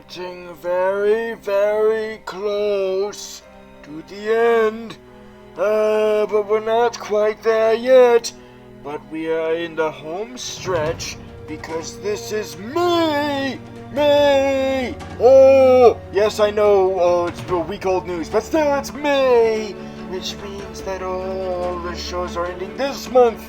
getting very, very close to the end. But we're not quite there yet. But we are in the home stretch because this is me! Me! Oh! Yes, I know, it's week-old news, but still it's me! Which means that all the shows are ending this month.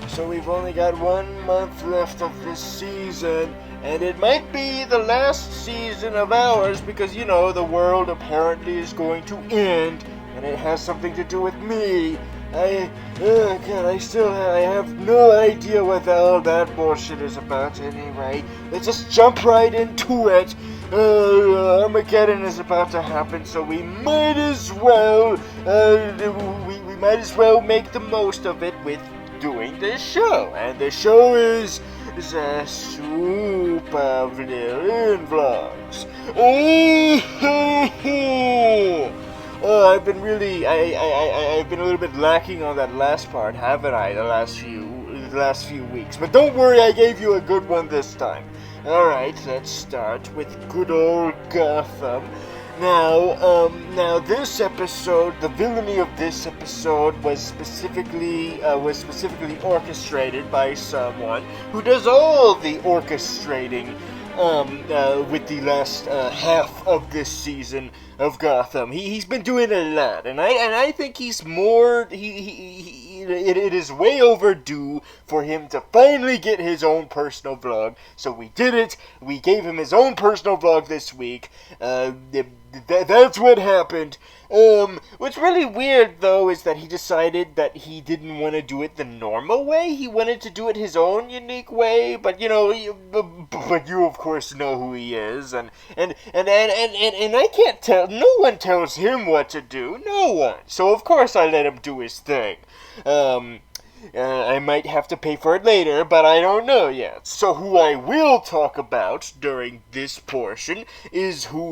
So we've only got 1 month left of this season. And it might be the last season of ours because, you know, the world apparently is going to end. And it has something to do with me. I have no idea what all that bullshit is about anyway. Let's just jump right into it. Armageddon is about to happen, so we might as well, we might as well make the most of it with doing this show. And the show is the Super Vlillain Vlogs. I've been I've been a little bit lacking on that last part, haven't I, the last few weeks. But don't worry, I gave you a good one this time. Alright, let's start with good old Gotham. Now this episode, the villainy of this episode was specifically orchestrated by someone who does all the orchestrating with the last half of this season of Gotham. He's been doing a lot, and I think he's more. It is way overdue for him to finally get his own personal vlog. So we did it. We gave him his own personal vlog this week. That's what happened. What's really weird, though, is that he decided that he didn't want to do it the normal way. He wanted to do it his own unique way, but you of course know who he is, and I can't tell. No one tells him what to do. No one. So of course I let him do his thing. I might have to pay for it later, but I don't know yet. So who I will talk about during this portion is the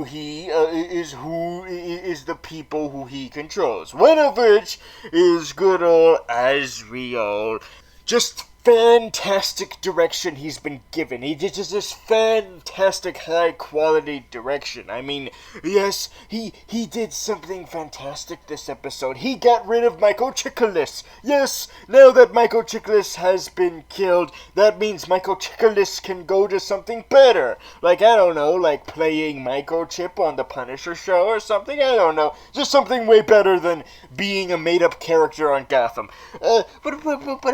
people who he controls. One of which is good old Azrael. Just fantastic direction he's been given. He did just this fantastic high quality direction. I mean, yes, he did something fantastic this episode. He got rid of Michael Chiklis. Yes, now that Michael Chiklis has been killed, that means Michael Chiklis can go to something better. Like, I don't know, like playing Microchip on the Punisher show or something. I don't know. Just something way better than being a made-up character on Gotham. But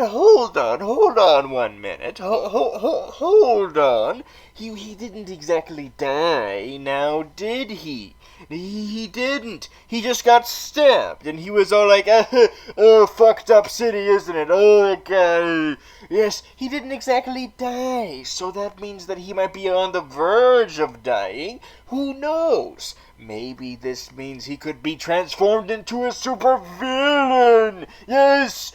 hold on 1 minute. Hold on. He didn't exactly die, now did he? He didn't. He just got stabbed, and he was all like, oh, fucked up city, isn't it? Oh, God. Yes, he didn't exactly die, so that means that he might be on the verge of dying. Who knows? Maybe this means he could be transformed into a super villain. Yes,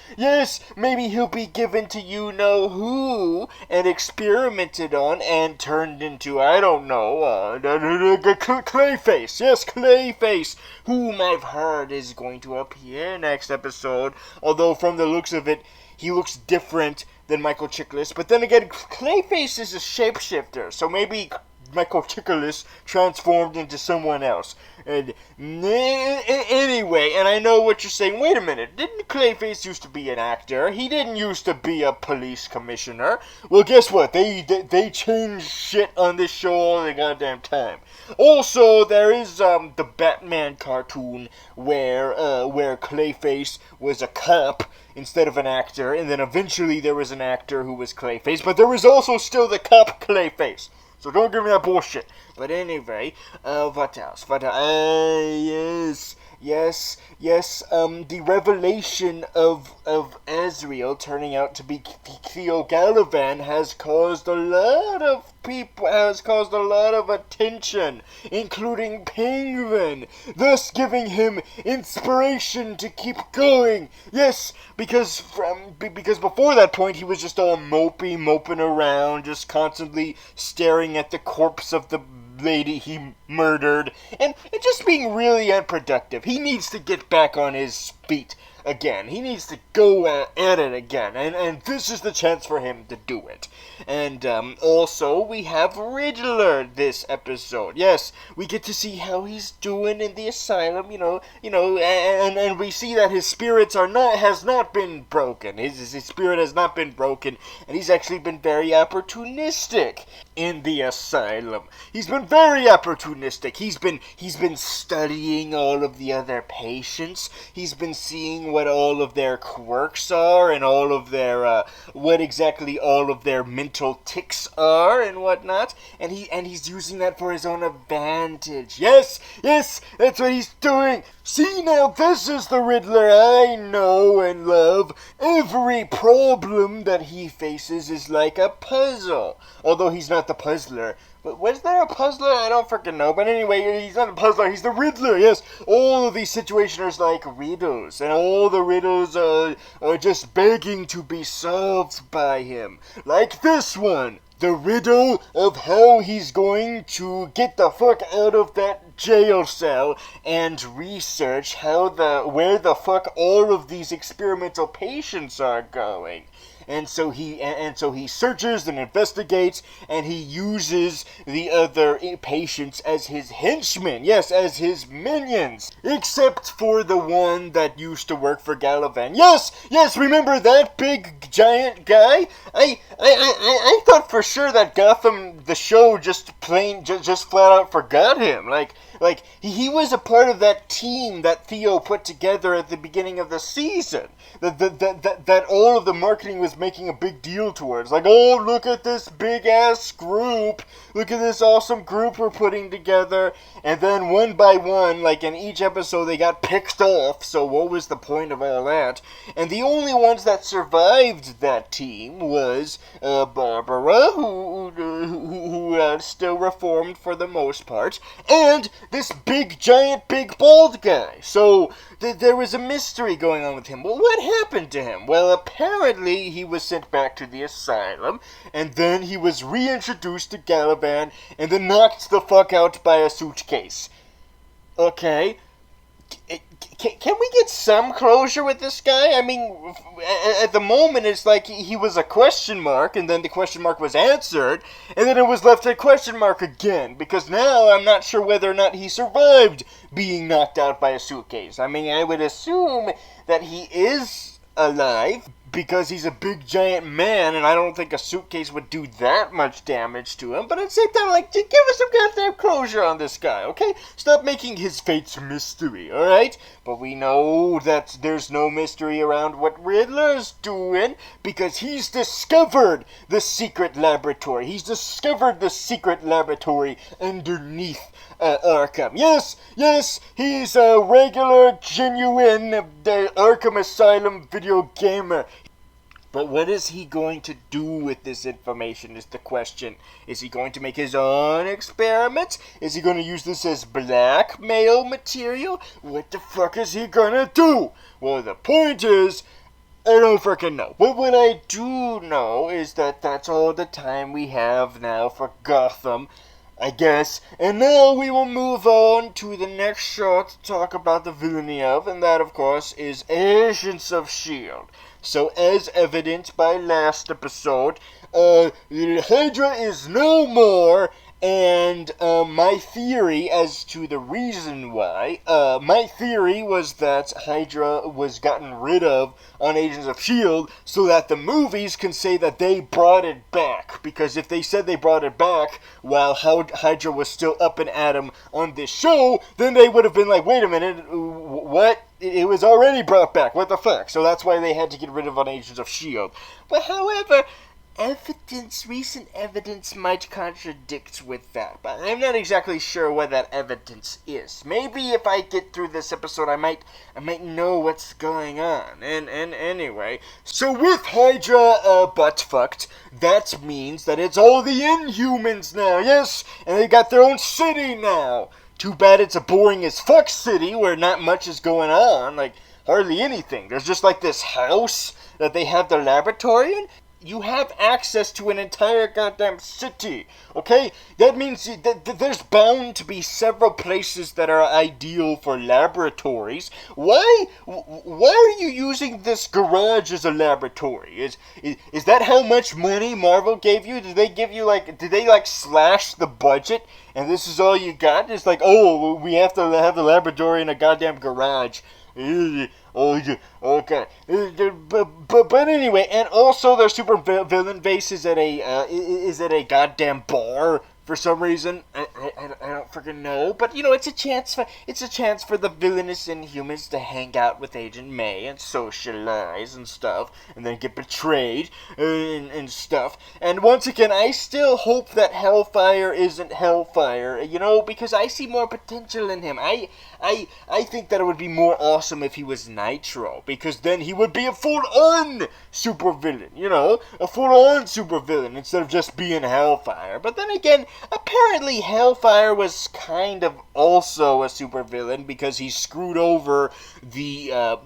maybe he'll be given to you-know-who and experimented on and turned into, I don't know, Clayface. Yes, Clayface, whom I've heard is going to appear next episode, although from the looks of it, he looks different than Michael Chiklis. But then again, Clayface is a shapeshifter, so maybe Michael Chiklis transformed into someone else. And anyway, and I know what you're saying. Wait a minute, didn't Clayface used to be an actor? He didn't used to be a police commissioner. Well, guess what? They change shit on this show all the goddamn time. Also, there is the Batman cartoon where Clayface was a cop instead of an actor, and then eventually there was an actor who was Clayface, but there was also still the cop Clayface. So don't give me that bullshit. But anyway, what else? Yes, the revelation of Azrael turning out to be Theo Galavan has caused a lot of attention, including Penguin, thus giving him inspiration to keep going. Yes, because before that point he was just all moping around, just constantly staring at the corpse of the lady he murdered, and just being really unproductive. He needs to get back on his feet. again. He needs to go at it again, and this is the chance for him to do it. And also, we have Riddler this episode. Yes, we get to see how he's doing in the asylum, and we see that his spirits has not been broken. His spirit has not been broken, and he's actually been very opportunistic in the asylum. He's been very opportunistic. He's been studying all of the other patients. He's been seeing what all of their quirks are and all of their what exactly all of their mental tics are and whatnot. And he's using that for his own advantage. Yes, that's what he's doing. See, now this is the Riddler I know and love. Every problem that he faces is like a puzzle. Although he's not the puzzler. But was there a puzzler? I don't freaking know. But anyway, he's not a puzzler. He's the Riddler. Yes, all of these situations are like riddles. And all the riddles are just begging to be solved by him. Like this one. The riddle of how he's going to get the fuck out of that jail cell and research where the fuck all of these experimental patients are going. And so he searches and investigates, and he uses the other patients as his henchmen. Yes, as his minions. Except for the one that used to work for Vlillain. Yes, remember that big giant guy? I thought for sure that Gotham, the show, just flat out forgot him. Like he was a part of that team that Theo put together at the beginning of the season. That all of the marketing was making a big deal towards. Like, oh, look at this big-ass group. Look at this awesome group we're putting together. And then one by one, like in each episode, they got picked off. So what was the point of all that? And the only ones that survived that team was Barbara, who still reformed for the most part, and this big, giant, big, bald guy. So there was a mystery going on with him. Well, what happened to him? Well, apparently he was sent back to the asylum, and then he was reintroduced to Vlillain, and then knocked the fuck out by a suitcase. Okay. Can we get some closure with this guy? I mean, at the moment, it's like he was a question mark, and then the question mark was answered, and then it was left a question mark again, because now I'm not sure whether or not he survived being knocked out by a suitcase. I mean, I would assume that he is alive, because he's a big giant man, and I don't think a suitcase would do that much damage to him. But at the same time, like, give us some goddamn closure on this guy, okay? Stop making his fates a mystery, alright? But we know that there's no mystery around what Riddler's doing, because he's discovered the secret laboratory. He's discovered the secret laboratory underneath Arkham. Yes, he's a regular, genuine Arkham Asylum video gamer. But what is he going to do with this information is the question. Is he going to make his own experiments? Is he going to use this as blackmail material? What the fuck is he going to do? Well, the point is, I don't freaking know. But what I do know is that that's all the time we have now for Gotham, I guess. And now we will move on to the next show to talk about the villainy of, and that, of course, is Agents of S.H.I.E.L.D. So, as evident by last episode, Hydra is no more, and my theory as to the reason why, my theory was that Hydra was gotten rid of on Agents of S.H.I.E.L.D. so that the movies can say that they brought it back. Because if they said they brought it back while Hydra was still up and at 'em on this show, then they would have been like, wait a minute, what? It was already brought back, what the fuck? So that's why they had to get rid of on Agents of S.H.I.E.L.D. But however, recent evidence might contradict with that, but I'm not exactly sure what that evidence is. Maybe if I get through this episode, I might know what's going on. And anyway, so with Hydra butt fucked, that means that it's all the Inhumans now, yes, and they got their own city now. Too bad it's a boring as fuck city where not much is going on, like hardly anything. There's just like this house that they have their laboratory in. You have access to an entire goddamn city, okay? That means that there's bound to be several places that are ideal for laboratories. Why are you using this garage as a laboratory? Is that how much money Marvel gave you? Did they slash the budget and this is all you got? It's like, oh, we have to have the laboratory in a goddamn garage. Oh, okay. But anyway, and also their super villain base is at a goddamn bar for some reason. I don't freaking know. But it's a chance for the villainous Inhumans to hang out with Agent May and socialize and stuff, and then get betrayed and stuff. And once again, I still hope that Hellfire isn't Hellfire, because I see more potential in him. I think that it would be more awesome if he was Nitro, because then he would be a full-on supervillain, a full-on supervillain instead of just being Hellfire. But then again, apparently Hellfire was kind of also a supervillain because he screwed over the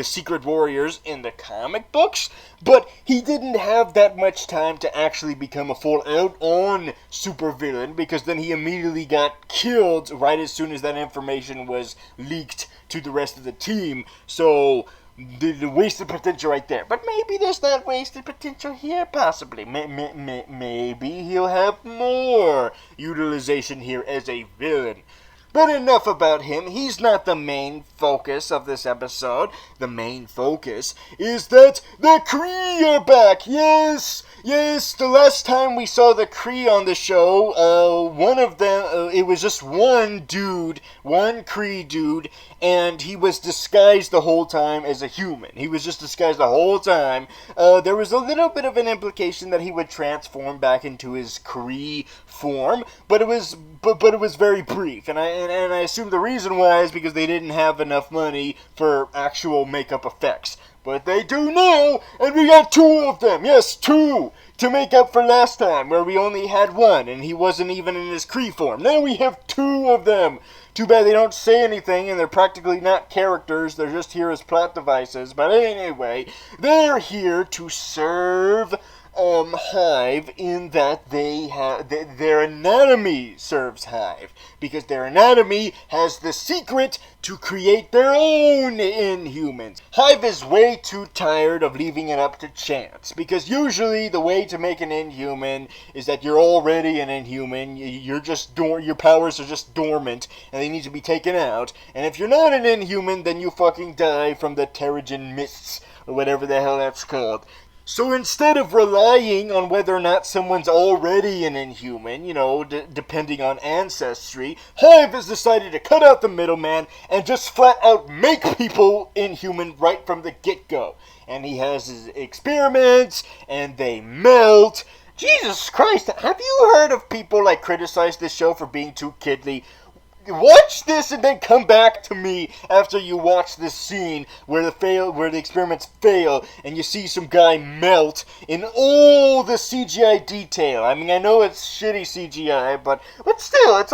Secret Warriors in the comic books, but he didn't have that much time to actually become a full-out-on supervillain, because then he immediately got killed right as soon as that information was leaked to the rest of the team. So the wasted potential right there. But maybe there's not wasted potential here, possibly. Maybe he'll have more utilization here as a villain. But enough about him. He's not the main focus of this episode. The main focus is that the Kree are back. Yes, the last time we saw the Kree on the show, one of them, it was just one Kree dude, and he was disguised the whole time as a human. He was just disguised the whole time. There was a little bit of an implication that he would transform back into his Kree form, but it was very brief, and I assume the reason why is because they didn't have enough money for actual makeup effects. But they do now, and we got 2 of them. Yes, 2, to make up for last time, where we only had 1, and he wasn't even in his Kree form. Now we have 2 of them. Too bad they don't say anything, and they're practically not characters. They're just here as plot devices. But anyway, they're here to serve Hive, in that they have their anatomy serves Hive, because their anatomy has the secret to create their own Inhumans. Hive is way too tired of leaving it up to chance, because usually the way to make an Inhuman is that you're already an Inhuman. You're just your powers are just dormant, and they need to be taken out. And if you're not an Inhuman, then you fucking die from the Terrigen Mists, or whatever the hell that's called. So instead of relying on whether or not someone's already an Inhuman, depending on ancestry, Hive has decided to cut out the middleman and just flat out make people Inhuman right from the get-go. And he has his experiments, and they melt. Jesus Christ, have you heard of people criticize this show for being too kidly? Watch this and then come back to me after you watch this scene where the experiments fail and you see some guy melt in all the CGI detail. I mean, I know it's shitty CGI, but still, it's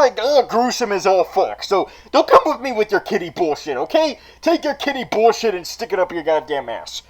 gruesome as all fuck. So don't come with me with your kitty bullshit, okay? Take your kitty bullshit and stick it up your goddamn ass.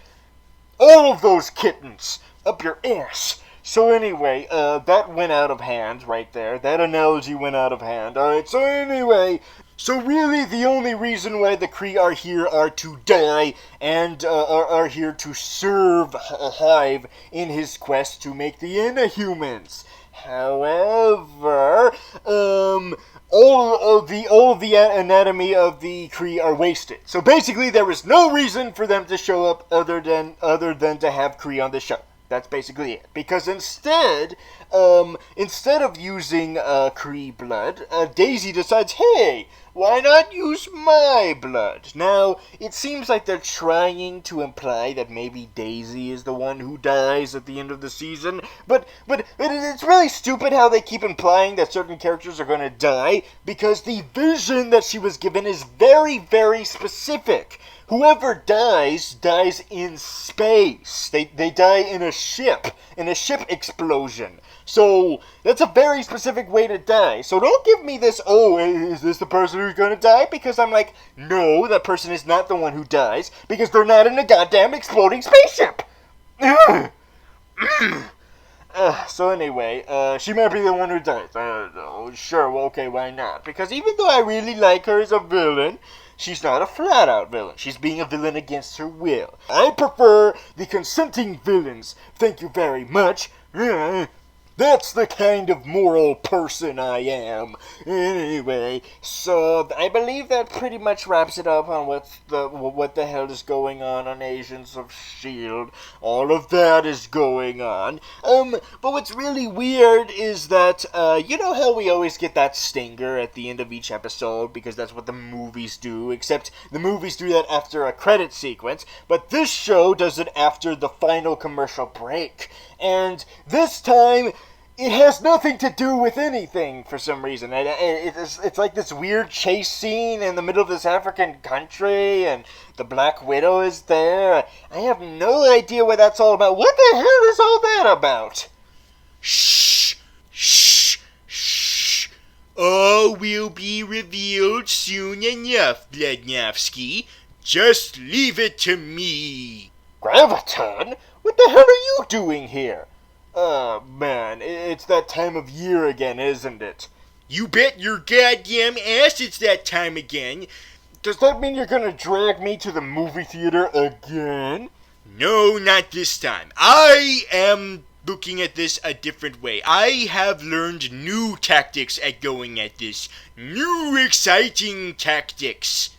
All of those kittens up your ass. So anyway, that went out of hand right there. That analogy went out of hand. Alright, so anyway, really the only reason why the Kree are here are to die and are here to serve Hive in his quest to make the Inhumans. However, all of the anatomy of the Kree are wasted. So basically there is no reason for them to show up other than to have Kree on the show. That's basically it. Because instead of using Kree blood, Daisy decides, hey, why not use my blood? Now, it seems like they're trying to imply that maybe Daisy is the one who dies at the end of the season, but it's really stupid how they keep implying that certain characters are going to die, because the vision that she was given is very, very specific. Whoever dies in space. They die in a ship explosion. So, that's a very specific way to die. So don't give me this, is this the person who's gonna die? Because I'm like, no, that person is not the one who dies, because they're not in a goddamn exploding spaceship. So anyway, she might be the one who dies. Sure, well, okay, why not? Because even though I really like her as a villain, she's not a flat-out villain. She's being a villain against her will. I prefer the consenting villains. Thank you very much. That's the kind of moral person I am. Anyway, so I believe that pretty much wraps it up on what the hell is going on Agents of S.H.I.E.L.D. All of that is going on. But what's really weird is that, you know how we always get that stinger at the end of each episode, because that's what the movies do, except the movies do that after a credit sequence, but this show does it after the final commercial break. And this time, it has nothing to do with anything for some reason. It's like this weird chase scene in the middle of this African country, and the Black Widow is there. I have no idea what that's all about. What the hell is all that about? Shh, shh, shh. All will be revealed soon enough, Blednowski. Just leave it to me. Graviton? What the hell are you doing here? Oh, man, it's that time of year again, isn't it? You bet your goddamn ass it's that time again. Does that mean you're gonna drag me to the movie theater again? No, not this time. I am looking at this a different way. I have learned new tactics at going at this. New exciting tactics.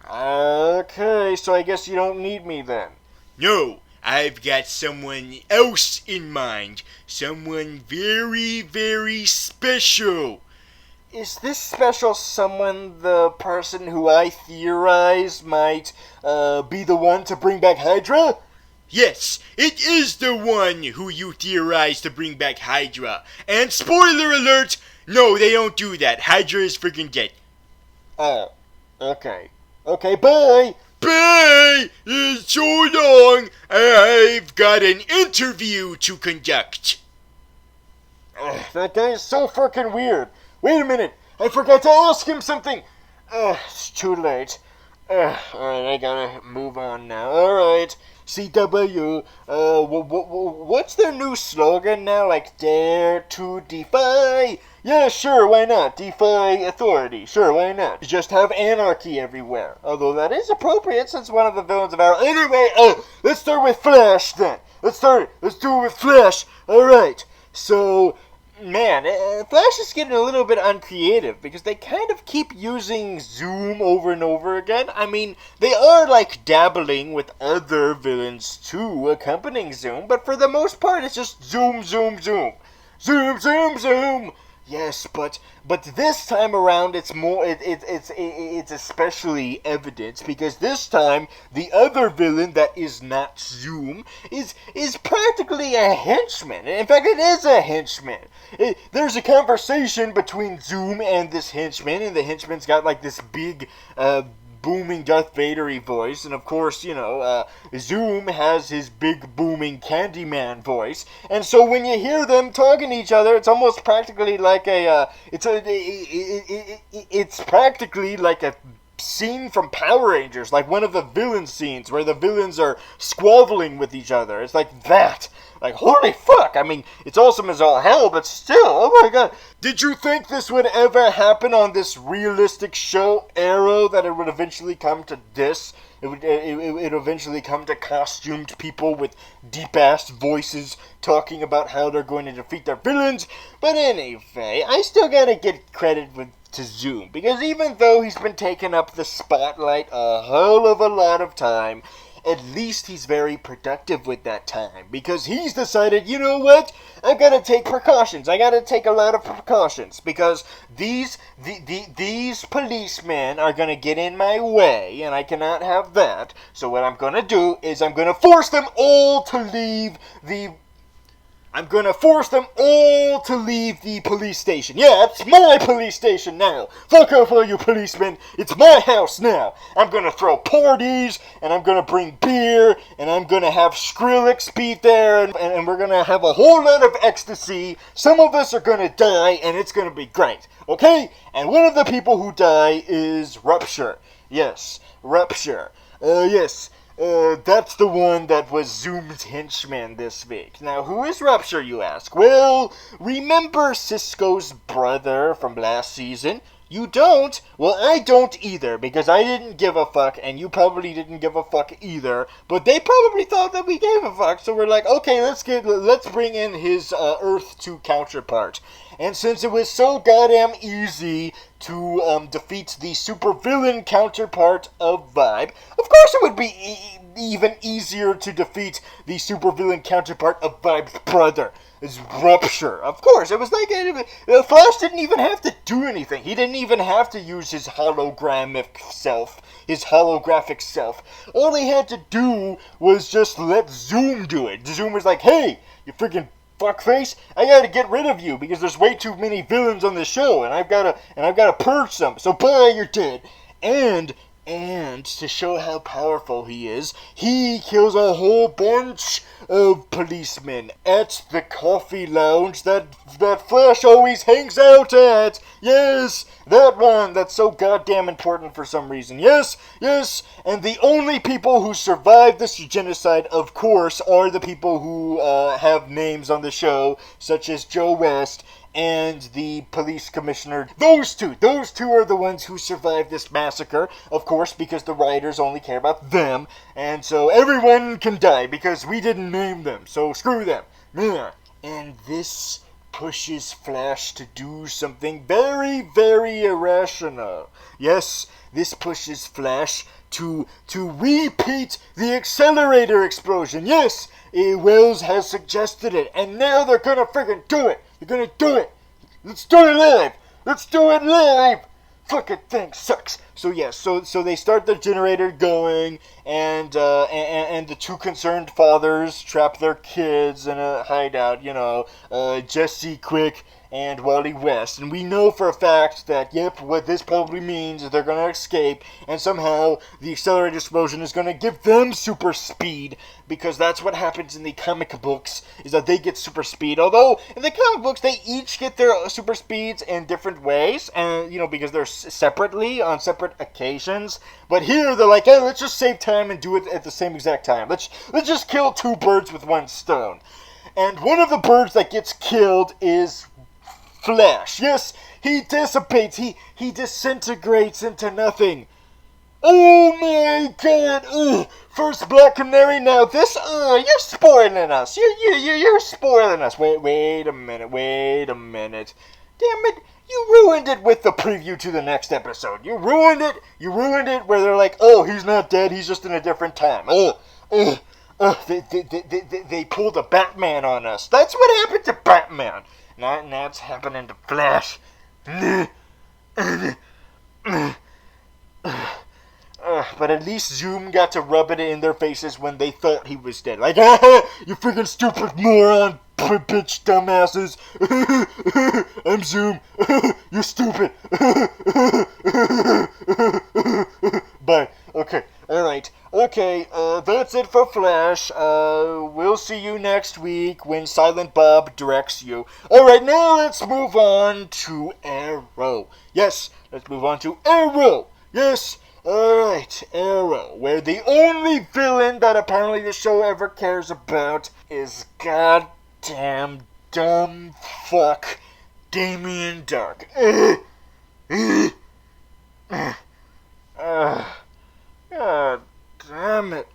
Okay, so I guess you don't need me then. No. I've got someone else in mind. Someone very, very special. Is this special someone the person who I theorize might be the one to bring back Hydra? Yes, it is the one who you theorize to bring back Hydra. And spoiler alert, no, they don't do that. Hydra is friggin' dead. Oh, okay. Okay, bye! Bye! So long! I've got an interview to conduct. That guy is so fucking weird. Wait a minute, I forgot to ask him something. It's too late. Alright, I gotta move on now. Alright, CW, what's their new slogan now? Like, dare to defy? Yeah, sure, why not? Defy authority. Sure, why not? Just have anarchy everywhere. Although that is appropriate since one of the villains of our... Anyway, let's start with Flash then. Let's do it with Flash. Alright, so... Man, Flash is getting a little bit uncreative because they kind of keep using Zoom over and over again. I mean, they are like dabbling with other villains too, accompanying Zoom, but for the most part it's just Zoom, Zoom, Zoom. Zoom, Zoom, Zoom. Yes, but this time around it's more it's especially evident because this time the other villain that is not Zoom is practically a henchman. In fact, it is a henchman. There's a conversation between Zoom and this henchman, and the henchman's got like this big booming Darth Vader-y voice, and of course, you know, Zoom has his big booming Candyman voice, and so when you hear them talking to each other, it's almost practically like it's practically like a scene from Power Rangers, like one of the villain scenes where the villains are squabbling with each other. It's like that. Like, holy fuck, I mean, it's awesome as all hell, but still, oh my god. Did you think this would ever happen on this realistic show, Arrow, that it would eventually come to this? It would eventually come to costumed people with deep-ass voices talking about how they're going to defeat their villains? But anyway, I still gotta get credit to Zoom, because even though he's been taking up the spotlight a hell of a lot of time, at least he's very productive with that time, because he's decided, you know what, I've got to take precautions. I got to take a lot of precautions, because these policemen are going to get in my way, and I cannot have that. So what I'm going to do is I'm going to force them all to leave the police station. Yeah, it's my police station now. Fuck off, all you policemen. It's my house now. I'm gonna throw parties, and I'm gonna bring beer, and I'm gonna have Skrillex be there, and we're gonna have a whole lot of ecstasy. Some of us are gonna die, and it's gonna be great. Okay? And one of the people who die is Rupture. Yes, Rupture. Yes. That's the one that was Zoom's henchman this week. Now, who is Rupture, you ask? Well, remember Cisco's brother from last season? You don't? Well, I don't either, because I didn't give a fuck, and you probably didn't give a fuck either, but they probably thought that we gave a fuck, so we're like, okay, let's bring in his Earth 2 counterpart. And since it was so goddamn easy to defeat the supervillain counterpart of Vibe, of course it would be even easier to defeat the supervillain counterpart of Vibe's brother. Is Rupture. Of course, it was like Flash didn't even have to do anything. He didn't even have to use his holographic self. All he had to do was just let Zoom do it. Zoom was like, "Hey, you freaking fuckface! I gotta get rid of you because there's way too many villains on the show, and I've gotta purge some. So bye, you're dead." And to show how powerful he is, he kills a whole bunch of policemen at the coffee lounge that Flash always hangs out at. Yes, that one that's so goddamn important for some reason. Yes. And the only people who survive this genocide, of course, are the people who have names on the show, such as Joe West and the police commissioner. Those two are the ones who survived this massacre, of course, because the writers only care about them, and so everyone can die because we didn't name them, so screw them. Yeah. And this pushes Flash to do something very, very irrational. Yes, this pushes Flash to repeat the accelerator explosion. Yes, Wells has suggested it, and now they're gonna friggin' do it. They're gonna do it. Let's do it live. Fucking thing sucks. So yes, so they start the generator going, and the two concerned fathers trap their kids in a hideout. Jesse Quick and Wally West, and we know for a fact that what this probably means is they're gonna escape, and somehow the accelerated explosion is gonna give them super speed, because that's what happens in the comic books, is that they get super speed. Although in the comic books they each get their super speeds in different ways, and because they're separately on separate occasions. But here they're like, hey, let's just save time and do it at the same exact time. Let's just kill two birds with one stone. And one of the birds that gets killed is Flash. Yes, he dissipates. He disintegrates into nothing. Oh my God! Ugh. First Black Canary, now this. You're spoiling us. You're spoiling us. Wait a minute. Damn it! You ruined it with the preview to the next episode. You ruined it where they're like, oh, he's not dead. He's just in a different time. They pulled a Batman on us. That's what happened to Batman. Now it's happening to Flash. But at least Zoom got to rub it in their faces when they thought he was dead. Like, you freaking stupid moron, bitch dumbasses. I'm Zoom. You're stupid. Bye. Okay. Alright. Okay, that's it for Flash. We'll see you next week when Silent Bob directs you. Alright, now let's move on to Arrow. Yes, let's move on to Arrow. Yes. Alright, Arrow, where the only villain that apparently the show ever cares about is goddamn dumb fuck Damien Dark. God damn it.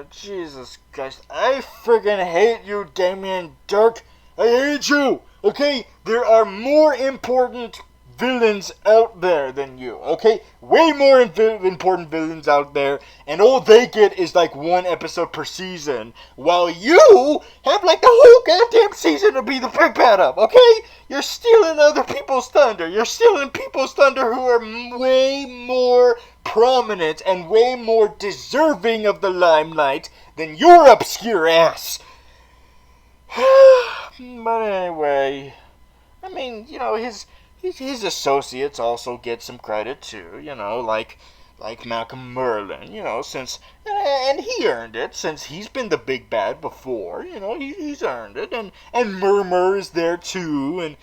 Jesus Christ. I friggin' hate you, Damien Dark. I hate you. Okay? There are more important villains out there than you, okay? Way more important villains out there, and all they get is like one episode per season, while you have like the whole goddamn season to be the big bad of, okay? You're stealing other people's thunder. You're stealing people's thunder who are way more prominent and way more deserving of the limelight than your obscure ass. But anyway, I mean, his associates also get some credit too, like Malcolm Merlin, since, and he earned it, since he's been the big bad before, he's earned it, and Murmur is there too,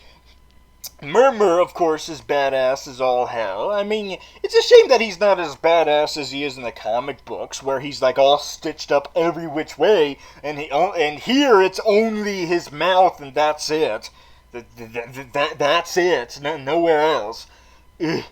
Murmur, of course, is badass as all hell. I mean, it's a shame that he's not as badass as he is in the comic books, where he's like all stitched up every which way, and here it's only his mouth and that's it. That's it. Nowhere else. Ugh.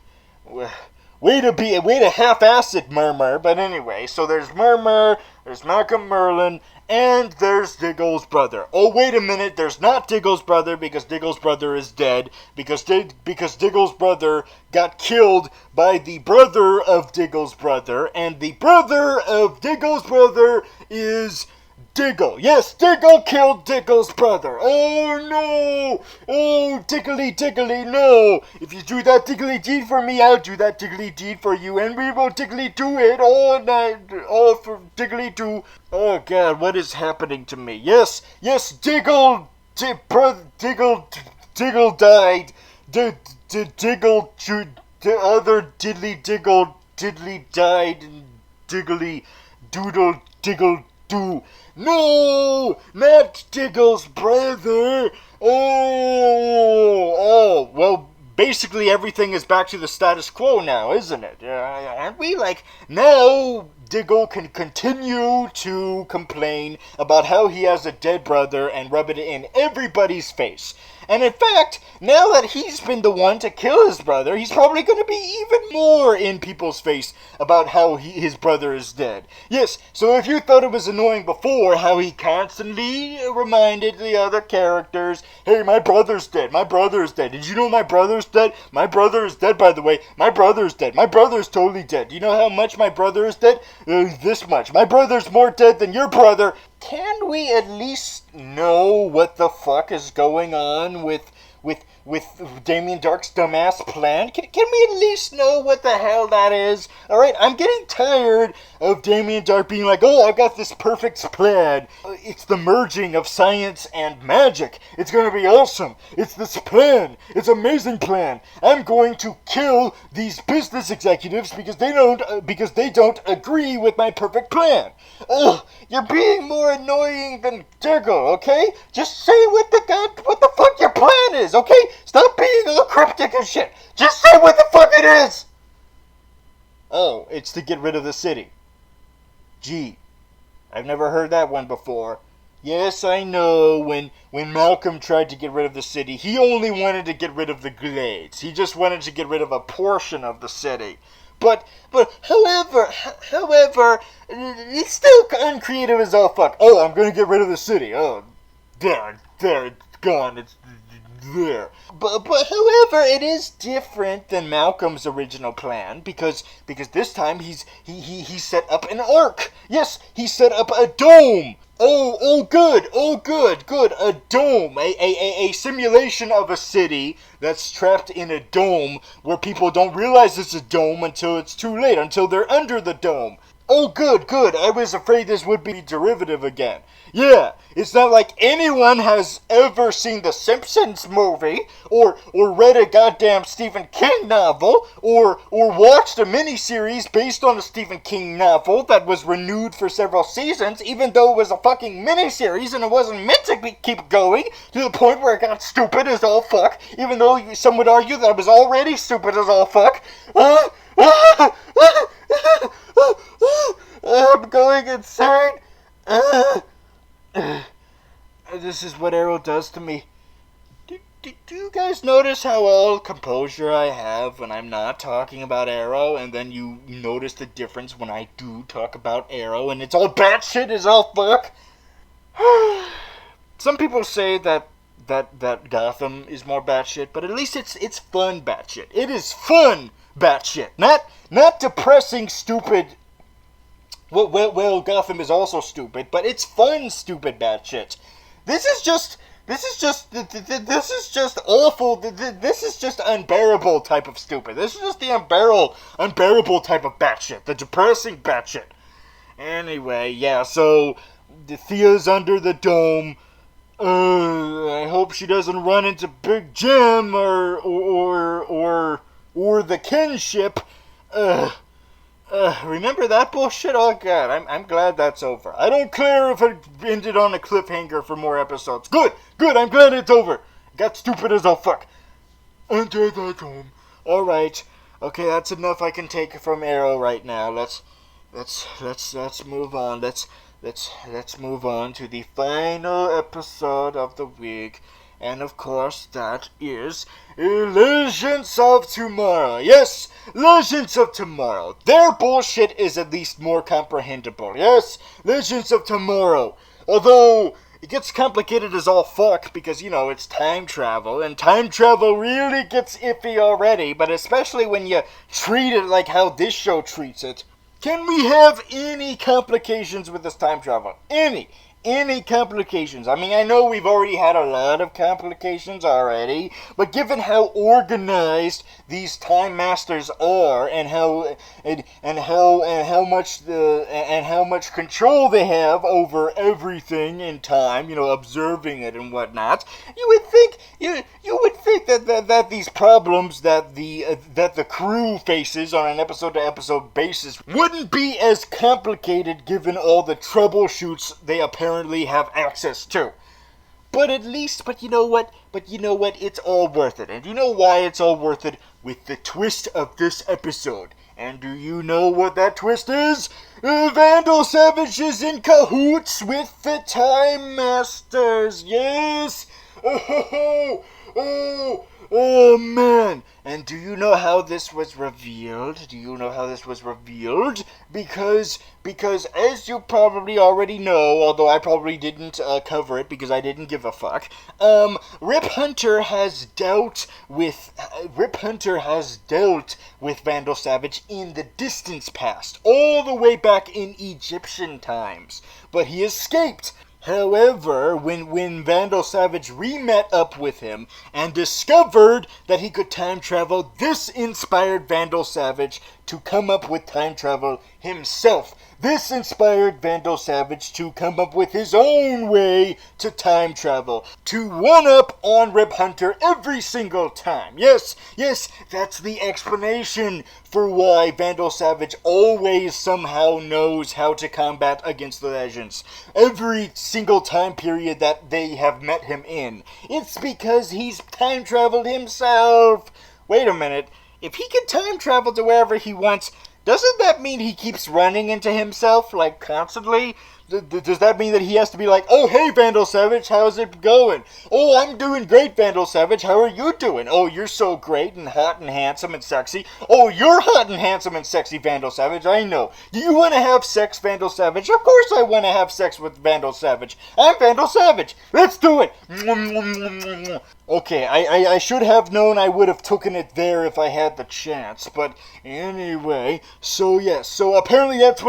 Way to half-ass it, Murmur. But anyway, so there's Murmur, there's Malcolm Merlin, and there's Diggle's brother. Oh, wait a minute, there's not Diggle's brother, because Diggle's brother is dead, because Diggle's brother got killed by the brother of Diggle's brother, and the brother of Diggle's brother is Diggle. Yes, Diggle killed Diggle's brother. Oh, no. Oh, Diggly, no. If you do that Diggly deed for me, I'll do that Diggly deed for you, and we will Diggly do it all night, all for Diggly do. Oh, God, what is happening to me? Yes, Diggle died. Diggle, the other Diddly died, and Diggly, Doodle, Diggle, do. No! Not Diggle's brother! Oh, well, basically everything is back to the status quo now, isn't it? Aren't we? Like, now Diggle can continue to complain about how he has a dead brother and rub it in everybody's face. And in fact, now that he's been the one to kill his brother, he's probably going to be even more in people's face about how his brother is dead. Yes, so if you thought it was annoying before how he constantly reminded the other characters, hey, my brother's dead, Did you know my brother's dead? My brother is dead, by the way. My brother's dead. My brother's totally dead. Do you know how much my brother is dead? This much. My brother's more dead than your brother. Can we at least know what the fuck is going on with Damien Dark's dumbass plan? Can we at least know what the hell that is? Alright, I'm getting tired of Damien Dark being like, oh, I've got this perfect plan. It's the merging of science and magic. It's gonna be awesome. It's this plan. It's an amazing plan. I'm going to kill these business executives because they don't agree with my perfect plan. Ugh, you're being more annoying than Diggle, okay? Just say what the fuck your plan is, okay? Stop being all cryptic and shit. Just say what the fuck it is. Oh, it's to get rid of the city. Gee, I've never heard that one before. Yes, I know, when Malcolm tried to get rid of the city, he only wanted to get rid of the Glades. He just wanted to get rid of a portion of the city. But however, it's still uncreative as all fuck. Oh, I'm gonna get rid of the city. Oh, there, it's gone. It's there. But however, it is different than Malcolm's original plan because this time he set up an ark. Yes, he set up a dome. Oh, good. A dome. A simulation of a city that's trapped in a dome where people don't realize it's a dome until it's too late, until they're under the dome. Oh, good. I was afraid this would be derivative again. Yeah, it's not like anyone has ever seen the Simpsons movie, or read a goddamn Stephen King novel, or watched a miniseries based on a Stephen King novel that was renewed for several seasons, even though it was a fucking miniseries and it wasn't meant to keep going, to the point where it got stupid as all fuck, even though some would argue that it was already stupid as all fuck. I'm going insane. This is what Arrow does to me. Do you guys notice how all composure I have when I'm not talking about Arrow, and then you notice the difference when I do talk about Arrow, and it's all batshit as all fuck? Some people say that Gotham is more batshit, but at least it's fun batshit. It is fun batshit, not depressing, stupid. Well, Gotham is also stupid, but it's fun, stupid batshit. This is just awful. This is just unbearable type of stupid. This is just the unbearable type of batshit. The depressing batshit. Anyway, yeah, so Thea's under the dome. I hope she doesn't run into Big Jim or the kinship. Remember that bullshit? Oh god, I'm glad that's over. I don't care if it ended on a cliffhanger for more episodes. Good, I'm glad it's over. Got stupid as all fuck. Enter the tomb. Alright. Okay, that's enough I can take from Arrow right now. Let's move on. Let's move on to the final episode of the week. And of course, that is Legends of Tomorrow. Yes, Legends of Tomorrow. Their bullshit is at least more comprehensible. Yes, Legends of Tomorrow. Although it gets complicated as all fuck because, it's time travel, and time travel really gets iffy already, but especially when you treat it like how this show treats it. Can we have any complications with this time travel? Any complications? I mean, I know we've already had a lot of complications already, but given how organized these time masters are, and how much control they have over everything in time, observing it and whatnot, you would think that these problems that the crew faces on an episode to episode basis wouldn't be as complicated given all the troubleshoots they apparently have access to. But you know what? It's all worth it. And you know why it's all worth it? With the twist of this episode. And do you know what that twist is? Vandal Savage is in cahoots with the Time Masters. Yes! Oh man! And do you know how this was revealed? Because as you probably already know, although I probably didn't cover it because I didn't give a fuck, Rip Hunter has dealt with Vandal Savage in the distant past, all the way back in Egyptian times. But he escaped. However, when Vandal Savage re-met up with him and discovered that he could time travel, this inspired Vandal Savage to come up with time travel himself. This inspired Vandal Savage to come up with his own way to time travel, to one-up on Rip Hunter every single time. Yes, that's the explanation for why Vandal Savage always somehow knows how to combat against the Legends. Every single time period that they have met him in. It's because he's time traveled himself. Wait a minute. If he can time travel to wherever he wants, doesn't that mean he keeps running into himself, like, constantly? Does that mean that he has to be like, oh, hey, Vandal Savage, how's it going? Oh, I'm doing great, Vandal Savage, how are you doing? Oh, you're so great and hot and handsome and sexy. Oh, you're hot and handsome and sexy, Vandal Savage, I know. Do you want to have sex, Vandal Savage? Of course I want to have sex with Vandal Savage. I'm Vandal Savage. Let's do it. Okay, I should have known I would have taken it there if I had the chance, but anyway, so apparently that's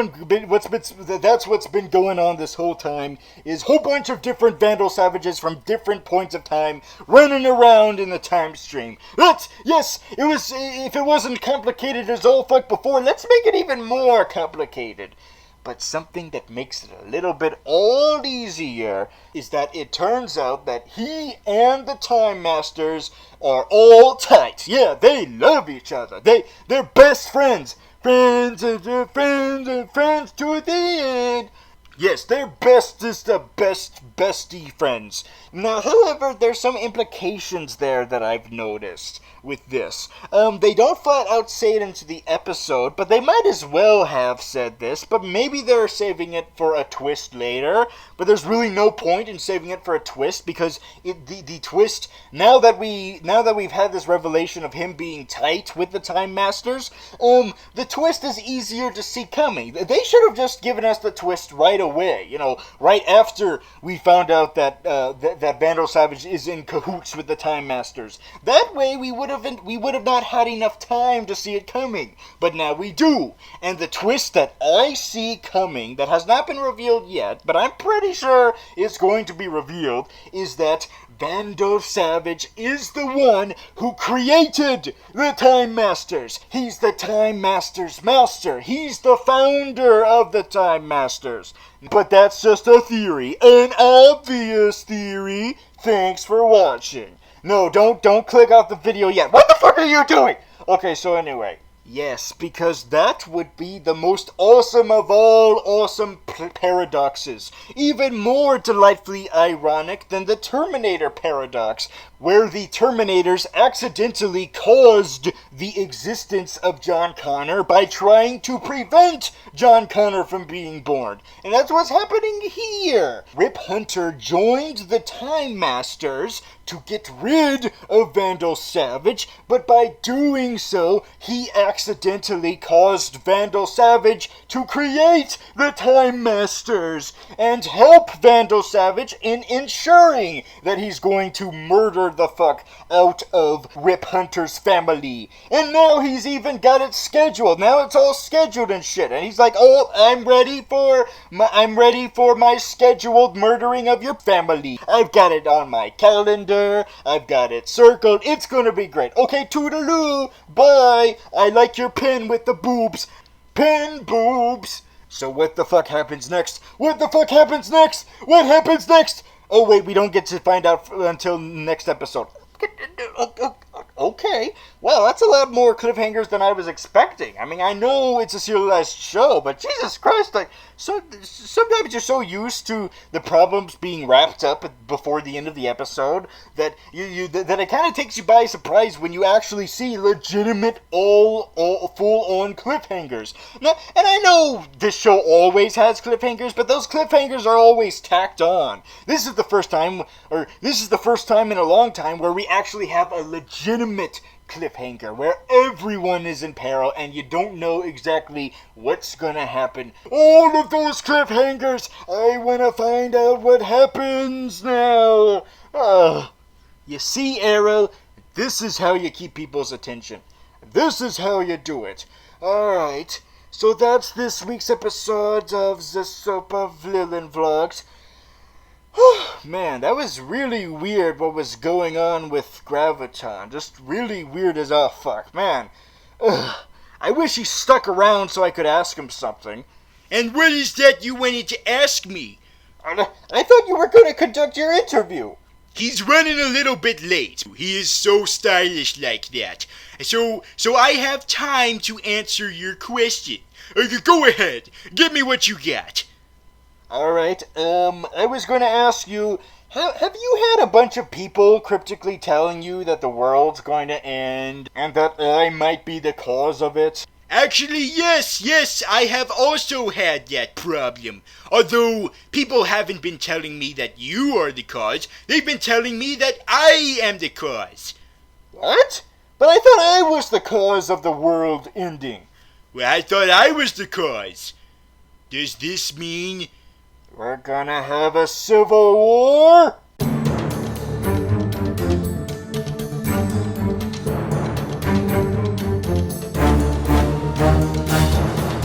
what's been going on this whole time, is a whole bunch of different Vandal Savages from different points of time running around in the time stream. If it wasn't complicated as all fuck before, let's make it even more complicated. But something that makes it a little bit all easier is that it turns out that he and the Time Masters are all tight. Yeah, they love each other. They're best friends. Friends and friends and friends to the end. Yes, they're bestest of bestie friends. Now, however, there's some implications there that I've noticed with this. They don't flat out say it into the episode, but they might as well have said this, but maybe they're saving it for a twist later, but there's really no point in saving it for a twist, because the twist, now that we've had this revelation of him being tight with the Time Masters, the twist is easier to see coming. They should have just given us the twist right away, right after we found out that Vandal Savage is in cahoots with the Time Masters. That way we would have not had enough time to see it coming. But now we do. And the twist that I see coming, that has not been revealed yet, but I'm pretty sure it's going to be revealed, is that Vandal Savage is the one who created the Time Masters. He's the Time Masters master. He's the founder of the Time Masters. But that's just a theory, an obvious theory. Thanks for watching. No, don't click off the video yet. What the fuck are you doing? Okay, so anyway, Yes, because that would be the most awesome of all awesome paradoxes. Even more delightfully ironic than the Terminator paradox, where the Terminators accidentally caused the existence of John Connor by trying to prevent John Connor from being born. And that's what's happening here. Rip Hunter joined the Time Masters to get rid of Vandal Savage, but by doing so, he accidentally caused Vandal Savage to create the Time Masters and help Vandal Savage in ensuring that he's going to murder the fuck out of Rip Hunter's family. And now he's even got it scheduled. Now it's all scheduled and shit. And he's like, oh, I'm ready for my scheduled murdering of your family. I've got it on my calendar. I've got it circled. It's gonna be great. Okay, toodaloo. Bye. I like your pen with the boobs. Pen boobs. So what the fuck happens next? What the fuck happens next? What happens next? Oh wait, we don't get to find out until next episode. Okay. Well, that's a lot more cliffhangers than I was expecting. I mean, I know it's a serialized show, but Jesus Christ, like, so sometimes you're so used to the problems being wrapped up before the end of the episode that that it kind of takes you by surprise when you actually see legitimate all full-on cliffhangers. Now, and I know this show always has cliffhangers, but those cliffhangers are always tacked on. This is the first time in a long time where we actually have a legitimate cliffhanger where everyone is in peril and you don't know exactly what's gonna happen. All of those cliffhangers, I wanna find out what happens now. You see, Arrow, this is how you keep people's attention. This is how you do it. Alright, so that's this week's episode of the Soap of Vlillain Vlogs. Man, that was really weird what was going on with Graviton. Just really weird as all fuck. Man, I wish he stuck around so I could ask him something. And what is that you wanted to ask me? I thought you were going to conduct your interview. He's running a little bit late. He is so stylish like that. So I have time to answer your question. Go ahead. Give me what you got. Alright, I was going to ask you, have you had a bunch of people cryptically telling you that the world's going to end, and that I might be the cause of it? Actually, yes, I have also had that problem. Although, people haven't been telling me that you are the cause, they've been telling me that I am the cause. What? But I thought I was the cause of the world ending. Well, I thought I was the cause. Does this mean we're gonna have a civil war?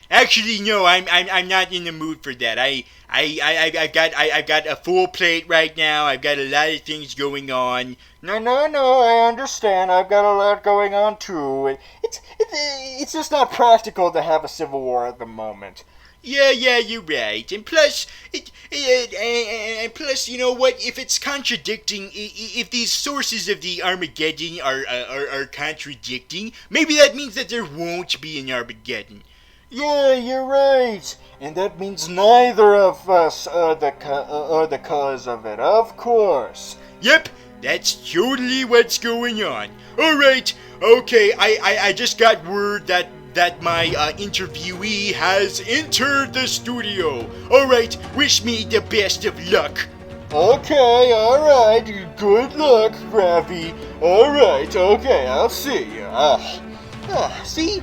Actually, no, I'm not in the mood for that. I've got a full plate right now. I've got a lot of things going on. No, I understand. I've got a lot going on too. It's just not practical to have a civil war at the moment. Yeah, you're right. And plus, you know what? If it's contradicting, if these sources of the Armageddon are contradicting, maybe that means that there won't be an Armageddon. Yeah, you're right. And that means neither of us are the cause of it, of course. Yep, that's totally what's going on. Alright, okay, I just got word that my interviewee has entered the studio. Alright, wish me the best of luck. Okay, alright, good luck, Ravi. Alright, okay, I'll see you. See,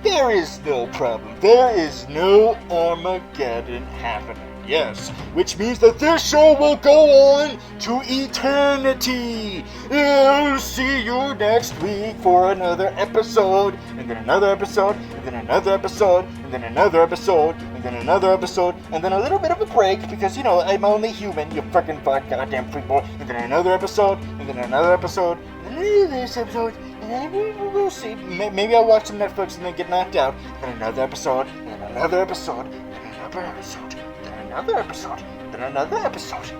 there is no problem. There is no Armageddon happening. Yes, which means that this show will go on to eternity. I'll see you next week for another episode, and then another episode, and then another episode, and then another episode, and then another episode, and then a little bit of a break because, you know, I'm only human, you frickin' goddamn freakball, and then another episode, and then another episode, and then this episode, and then we'll see. Maybe I'll watch some Netflix and then get knocked out, and then another episode, and then another episode, and then another episode. Another episode, then another episode.